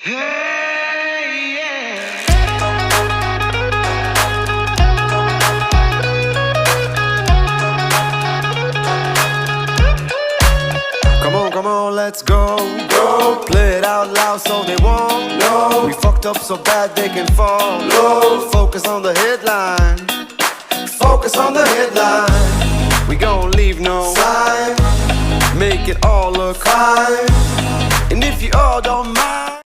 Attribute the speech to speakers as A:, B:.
A: Hey, yeah. Come on, let's go. Go. Play it out loud so they won't know. We fucked up so bad they can fall low. Focus on the headline. Focus on the headline. We gon' leave no sign. Make it all look fine. And if you all don't mind.